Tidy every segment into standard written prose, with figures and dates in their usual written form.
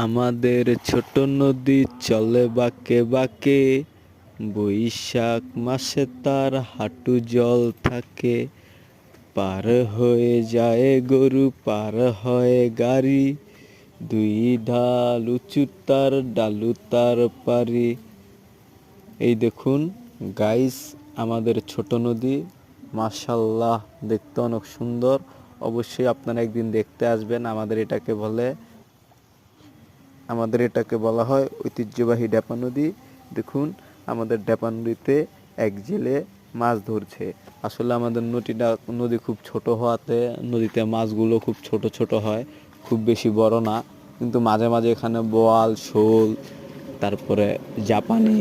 আমাদের ছোট নদী চলে বাঁকে বাঁকে, বৈশাখ মাসে তার হাঁটু জল থাকে। পার হয়ে যায় গরু, পার হয় গাড়ি, দুই ঢাল উঁচু তার, ডালু তার পারি। এই দেখুন গাইস, আমাদের ছোট নদী, মাশাল্লাহ, দেখতে অনেক সুন্দর। অবশ্যই আপনারা একদিন দেখতে আসবেন। আমাদের এটাকে বলা হয় ঐতিহ্যবাহী ডেপা নদী। দেখুন আমাদের ডেপা নদীতে এক জেলে মাছ ধরছে। আসলে আমাদের নদী খুব ছোট হওয়াতে নদীতে মাছগুলো খুব ছোট ছোট হয়, খুব বেশি বড় না। কিন্তু মাঝে মাঝে এখানে বোয়াল, শোল, তারপরে জাপানি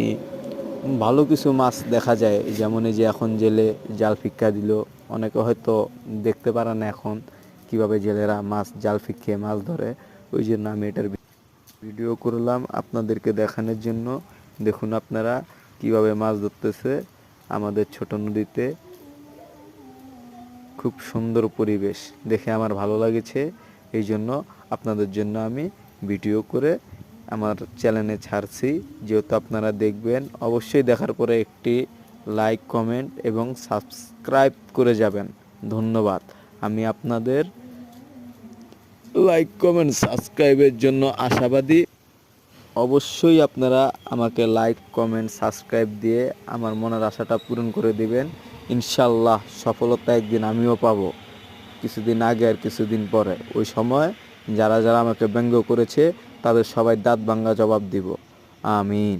ভালো কিছু মাছ দেখা যায়। যেমন এই যে এখন জেলে জাল ফিক্কা দিল, অনেকে হয়তো দেখতে পারে না এখন কিভাবে জেলেরা জাল ফিক্কিয়ে মাছ ধরে। ওই জন্য আমি এটার ভিডিও করলাম আপনাদেরকে দেখানোর জন্য। দেখুন আপনারা কিভাবে মাছ ধরতেছে আমাদের ছোট নদীতে। খুব সুন্দর পরিবেশ দেখে আমার ভালো লাগেছে, এই জন্য আপনাদের জন্য আমি ভিডিও করে আমার চ্যানেলে ছাড়ছি। যেহেতু আপনারা দেখবেন, অবশ্যই দেখার পরে একটি লাইক, কমেন্ট এবং সাবস্ক্রাইব করে যাবেন। ধন্যবাদ। আমি আপনাদের লাইক, কমেন্ট, সাবস্ক্রাইবের জন্য আশাবাদী। অবশ্যই আপনারা আমাকে লাইক, কমেন্ট, সাবস্ক্রাইব দিয়ে আমার মনের আশাটা পূরণ করে দিবেন। ইনশাল্লাহ সফলতা একদিন আমিও পাবো, কিছুদিন আগে আর কিছুদিন পরে। ওই সময় যারা যারা আমাকে ব্যঙ্গ করেছে তাদের সবাই দাঁত ভাঙ্গা জবাব দিব। আমিন।